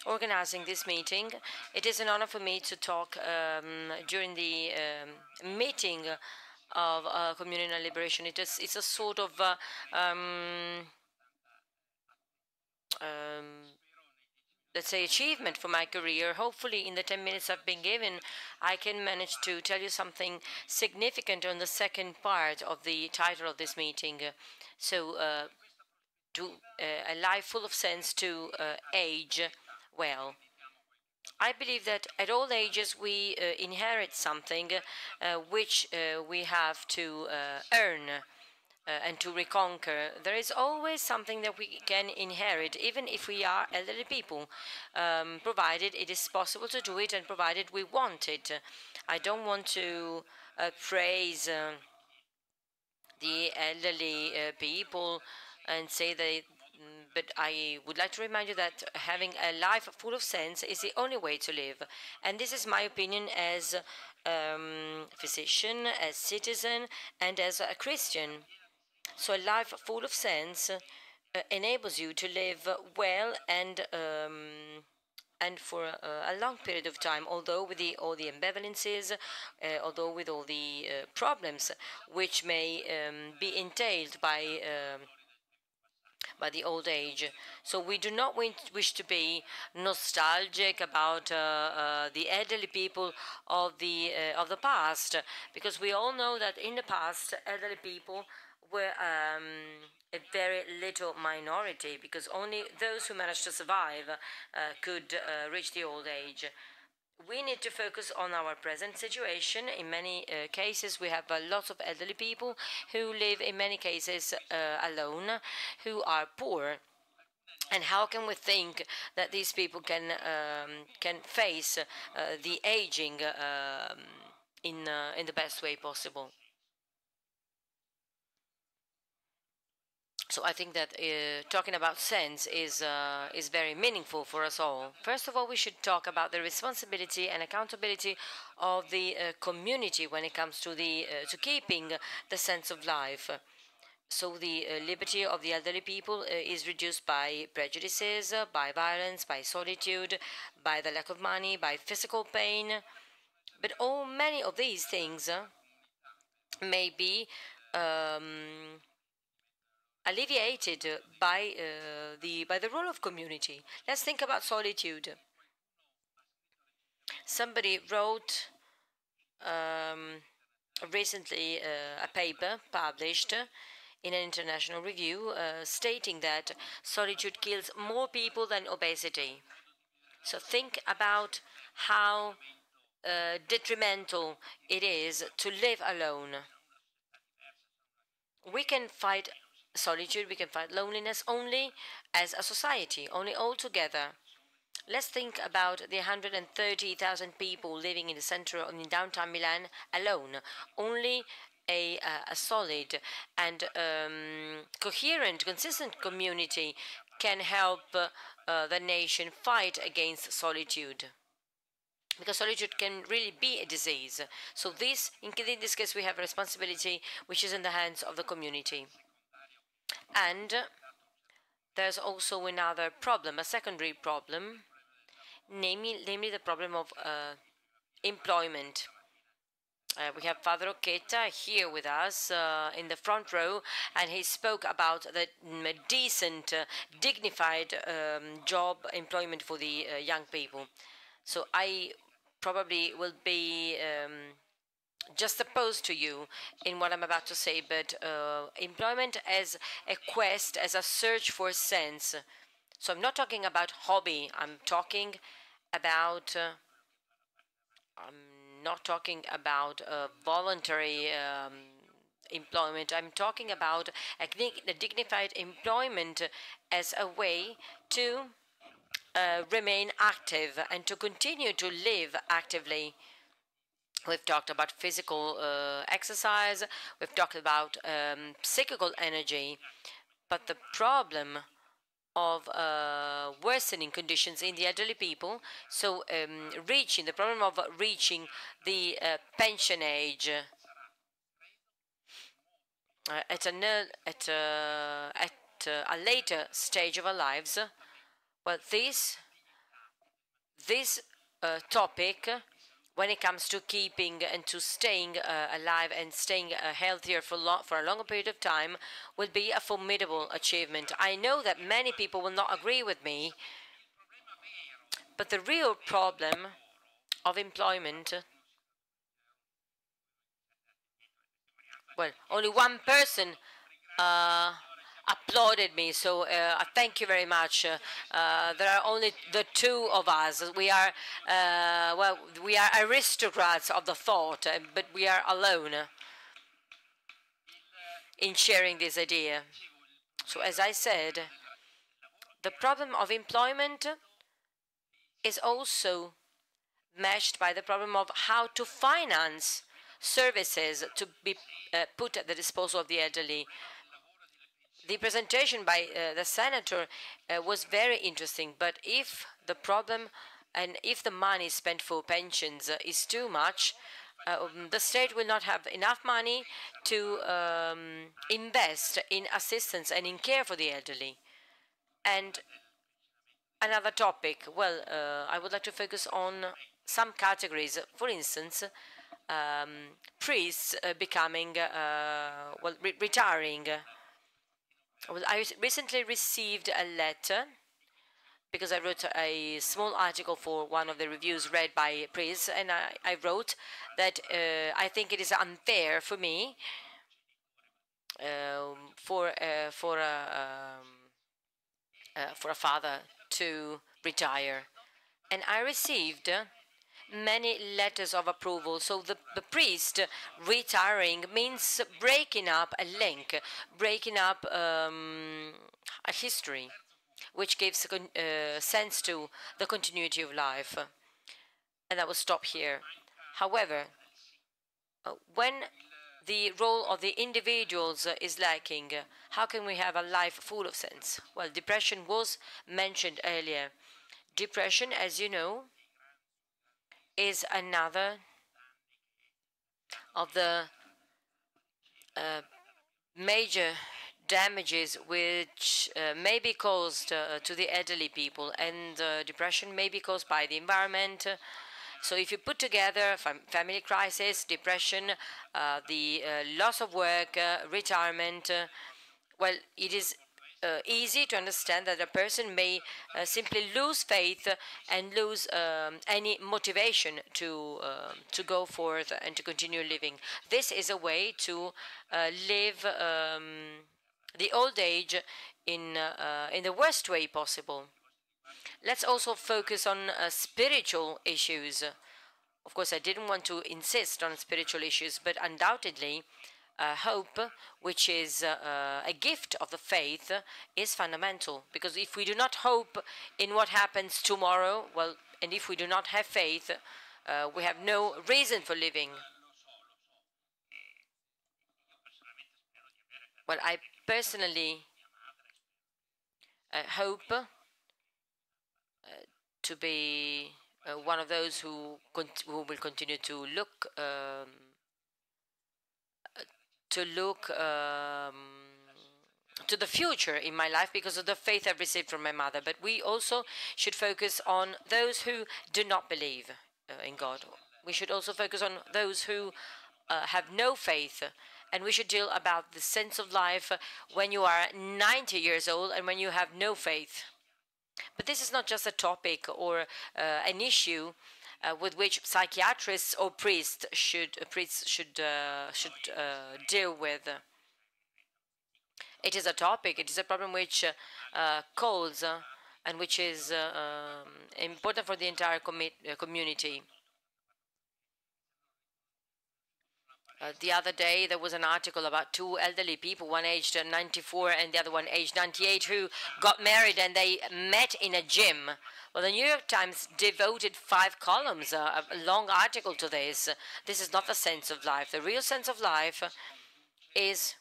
organizing this meeting. It is an honor for me to talk during the meeting of communal liberation. It's a sort of let's say, achievement for my career. Hopefully, in the 10 minutes I've been given, I can manage to tell you something significant on the second part of the title of this meeting. So, a life full of sense to age well. I believe that at all ages we inherit something which we have to earn. And to reconquer. There is always something that we can inherit, even if we are elderly people, provided it is possible to do it and provided we want it. I don't want to praise the elderly people and say that, but I would like to remind you that having a life full of sense is the only way to live. And this is my opinion as physician, as citizen, and as a Christian. So a life full of sense enables you to live well and for a long period of time, although with all the ambivalences, although with all the problems which may be entailed by the old age. So we do not wish to be nostalgic about the elderly people of the past, because we all know that in the past elderly people were a very little minority, because only those who managed to survive could reach the old age. We need to focus on our present situation. In many cases, we have lots of elderly people who live, in many cases, alone, who are poor. And how can we think that these people can face the aging in the best way possible? So I think that talking about sense is very meaningful for us all. First of all, we should talk about the responsibility and accountability of the community when it comes to the to keeping the sense of life. So the liberty of the elderly people is reduced by prejudices, by violence, by solitude, by the lack of money, by physical pain. But many of these things may be alleviated by the role of community. Let's think about solitude. Somebody wrote recently a paper published in an international review stating that solitude kills more people than obesity. So think about how detrimental it is to live alone. We can fight solitude, we can fight loneliness only as a society, only all together. Let's think about the 130,000 people living in the center of downtown Milan alone. Only a solid and coherent, consistent community can help the nation fight against solitude. Because solitude can really be a disease. So in this case, we have a responsibility which is in the hands of the community. And there's also another problem, a secondary problem, namely the problem of employment. We have Father Occhetta here with us in the front row, and he spoke about the decent, dignified job employment for the young people. So I probably will be just opposed to you in what I'm about to say, but employment as a quest, as a search for sense. So I'm not talking about hobby. I'm talking about voluntary employment. I'm talking about a dignified employment as a way to remain active and to continue to live actively. We've talked about physical exercise, we've talked about psychical energy, but the problem of worsening conditions in the elderly people, so the problem of reaching the pension age at a later stage of our lives. Well, this topic, when it comes to keeping and to staying alive and staying healthier for a longer period of time, will be a formidable achievement. I know that many people will not agree with me, but the real problem of employment, well, only one person applauded me, so thank you very much. There are only the two of us. We are we are aristocrats of the thought, but we are alone in sharing this idea. So as I said, the problem of employment is also meshed by the problem of how to finance services to be put at the disposal of the elderly. The presentation by the senator was very interesting, but if the problem and if the money spent for pensions is too much, the state will not have enough money to invest in assistance and in care for the elderly. And another topic, well, I would like to focus on some categories. For instance, priests becoming, retiring. Well, I recently received a letter because I wrote a small article for one of the reviews read by priests, and I wrote that I think it is unfair for me for a father to retire, and I received many letters of approval. So the priest retiring means breaking up a link, breaking up a history, which gives sense to the continuity of life. And I will stop here. However, when the role of the individuals is lacking. How can we have a life full of sense? Well, depression was mentioned earlier. Depression, as you know, is another of the major damages which may be caused to the elderly people, and depression may be caused by the environment. So if you put together family crisis, depression, the loss of work, retirement, well, it is easy to understand that a person may simply lose faith and lose any motivation to go forth and to continue living. This is a way to live the old age in the worst way possible. Let's also focus on spiritual issues. Of course, I didn't want to insist on spiritual issues, but undoubtedly, hope, which is a gift of the faith, is fundamental. Because if we do not hope in what happens tomorrow, well, and if we do not have faith, we have no reason for living. Well, I personally hope to be one of those who will continue to look to the future in my life because of the faith I've received from my mother. But we also should focus on those who do not believe in God. We should also focus on those who have no faith. And we should deal about the sense of life when you are 90 years old and when you have no faith. But this is not just a topic or an issue with which psychiatrists or priests should deal with. It is a topic. It is a problem which calls and which is important for the entire community. The other day, there was an article about two elderly people, one aged 94 and the other one aged 98, who got married and they met in a gym. Well, the New York Times devoted 5 columns, a long article to this. This is not the sense of life. The real sense of life is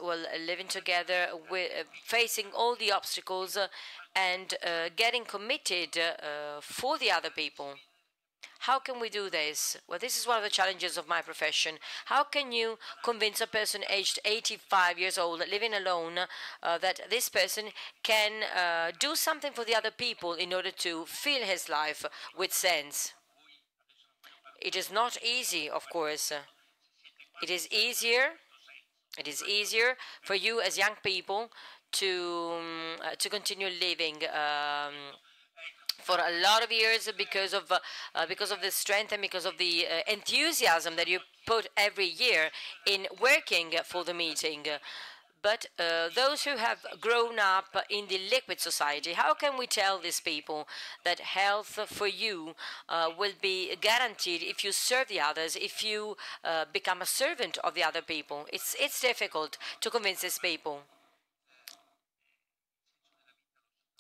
well, living together, with, facing all the obstacles and getting committed for the other people. How can we do this? Well, this is one of the challenges of my profession. How can you convince a person aged 85 years old, living alone, that this person can do something for the other people in order to fill his life with sense? It is not easy, of course. It is easier for you as young people to continue living for a lot of years because of the strength and because of the enthusiasm that you put every year in working for the meeting. But those who have grown up in the liquid society, how can we tell these people that health for you will be guaranteed if you serve the others, if you become a servant of the other people? It's difficult to convince these people.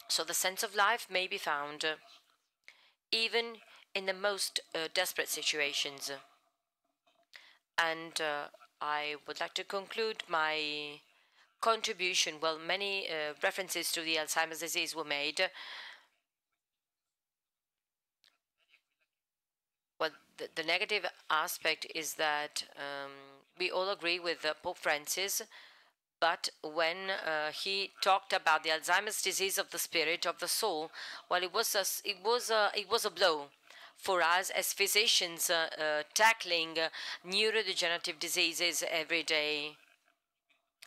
So the sense of life may be found even in the most desperate situations. And I would like to conclude my contribution. Well, many references to the Alzheimer's disease were made. Well, the negative aspect is that we all agree with Pope Francis. But when he talked about the Alzheimer's disease of the spirit, of the soul, well, it was a blow for us as physicians tackling neurodegenerative diseases every day.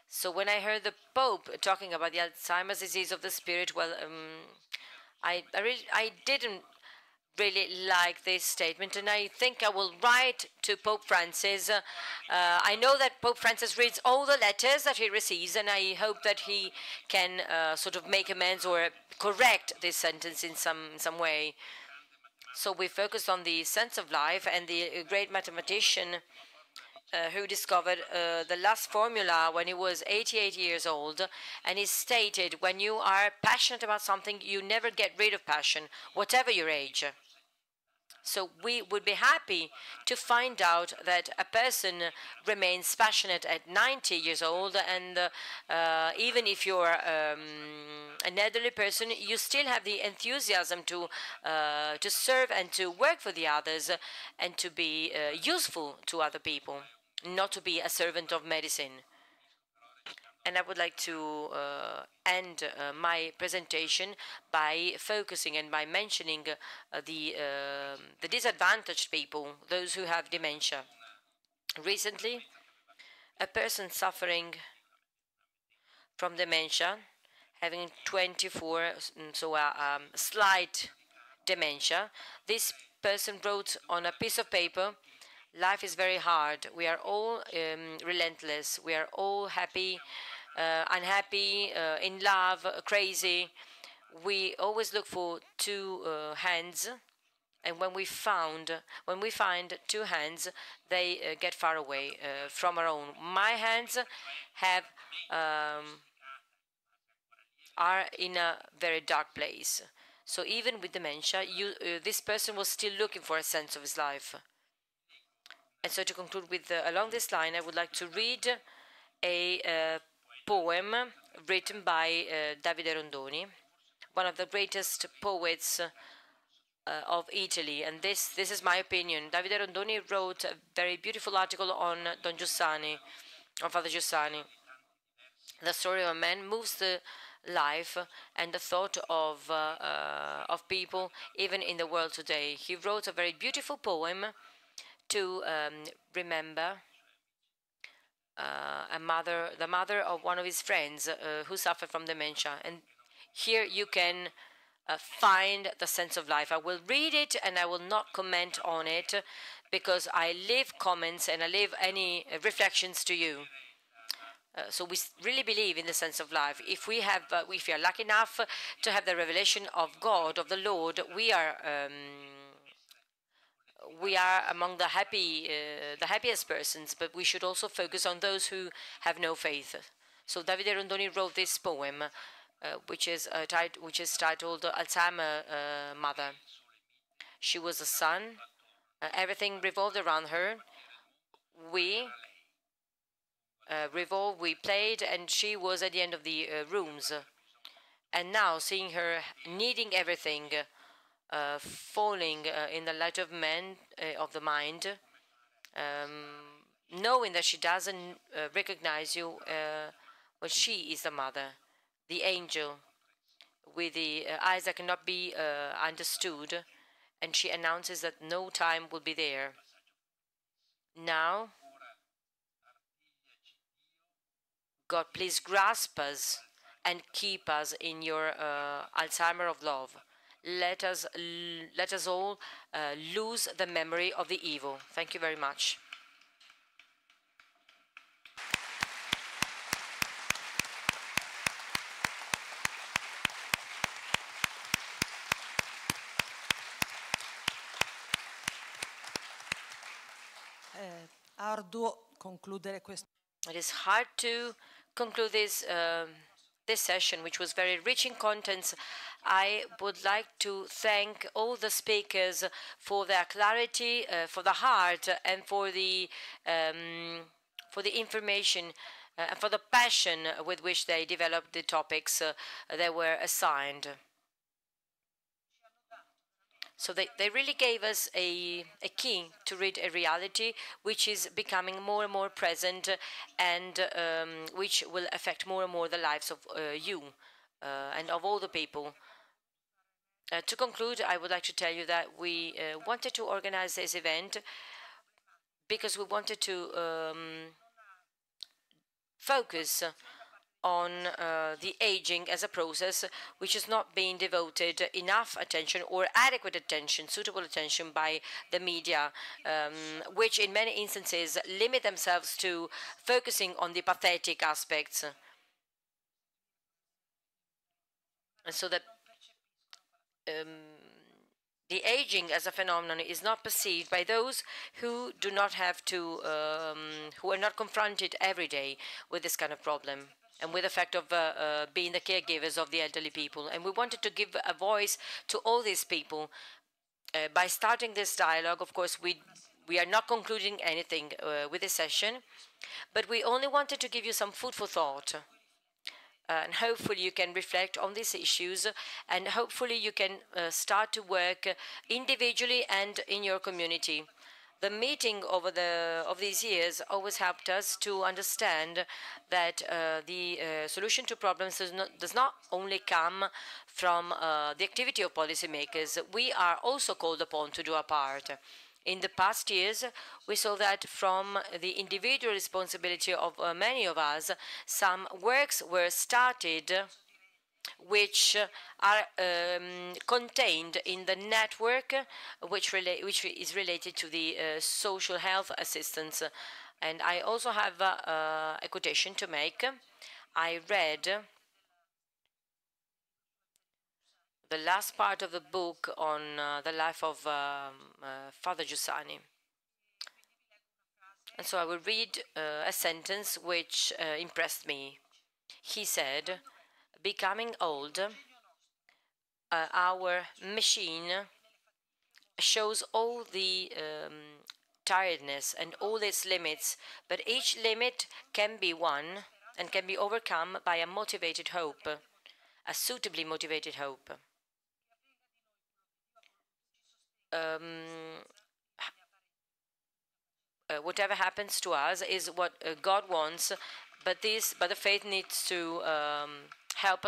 So when I heard the Pope talking about the Alzheimer's disease of the spirit, well, I didn't really like this statement, and I think I will write to Pope Francis. I know that Pope Francis reads all the letters that he receives, and I hope that he can sort of make amends or correct this sentence in some way. So we focused on the sense of life, and the great mathematician who discovered the last formula when he was 88 years old, and he stated, when you are passionate about something, you never get rid of passion, whatever your age. So we would be happy to find out that a person remains passionate at 90 years old, and even if you're an elderly person, you still have the enthusiasm to serve and to work for the others and to be useful to other people, not to be a servant of medicine. And I would like to end my presentation by focusing and by mentioning the disadvantaged people, those who have dementia. Recently, a person suffering from dementia, having 24, so a slight dementia, this person wrote on a piece of paper, "Life is very hard. We are all relentless. We are all happy, unhappy, in love, crazy. We always look for two hands, and when we find two hands, they get far away from our own. My hands have are in a very dark place. So even with dementia, this person was still looking for a sense of his life." And so to conclude with along this line, I would like to read a poem written by Davide Rondoni, one of the greatest poets of Italy. And this is my opinion. Davide Rondoni wrote a very beautiful article on Don Giussani, on Father Giussani. The story of a man moves the life and the thought of people, even in the world today. He wrote a very beautiful poem to remember the mother of one of his friends who suffered from dementia. And here you can find the sense of life. I will read it and I will not comment on it because I leave comments and I leave any reflections to you. So we really believe in the sense of life. If we are lucky enough to have the revelation of God, of the Lord, we are among the happiest persons. But we should also focus on those who have no faith. So Davide Rondoni wrote this poem, which is titled "Alzheimer Mother." She was a son. Everything revolved around her. We played, and she was at the end of the rooms. And now, seeing her needing everything, falling in the light of the mind, knowing that she doesn't recognize you, but she is the mother, the angel, with the eyes that cannot be understood, and she announces that no time will be there. Now, God, please grasp us and keep us in your Alzheimer of love. Let us all lose the memory of the evil. Thank you very much. It is hard to conclude this session, which was very rich in contents. I would like to thank all the speakers for their clarity, for the heart, and for the information and for the passion with which they developed the topics they were assigned. So they really gave us a key to read a reality which is becoming more and more present, and which will affect more and more the lives of you and of all the people. To conclude, I would like to tell you that we wanted to organize this event because we wanted to focus on the aging as a process which is not being devoted enough attention or adequate attention, suitable attention by the media, which in many instances limit themselves to focusing on the pathetic aspects. And so that the aging as a phenomenon is not perceived by those who do not have to, who are not confronted every day with this kind of problem and with the fact of being the caregivers of the elderly people. And we wanted to give a voice to all these people by starting this dialogue, of course, we are not concluding anything with this session, but we only wanted to give you some food for thought. And hopefully you can reflect on these issues, and hopefully you can start to work individually and in your community. The meeting over of these years always helped us to understand that the solution to problems does not only come from the activity of policymakers. We are also called upon to do our part. In the past years, we saw that from the individual responsibility of many of us, some works were started which are contained in the network which is related to the social health assistance. And I also have a quotation to make. I read the last part of the book on the life of Father Giussani. And so I will read a sentence which impressed me. He said, "Becoming old, our machine shows all the tiredness and all its limits, but each limit can be won and can be overcome by a motivated hope, a suitably motivated hope." Whatever happens to us is what God wants, but the faith needs to help us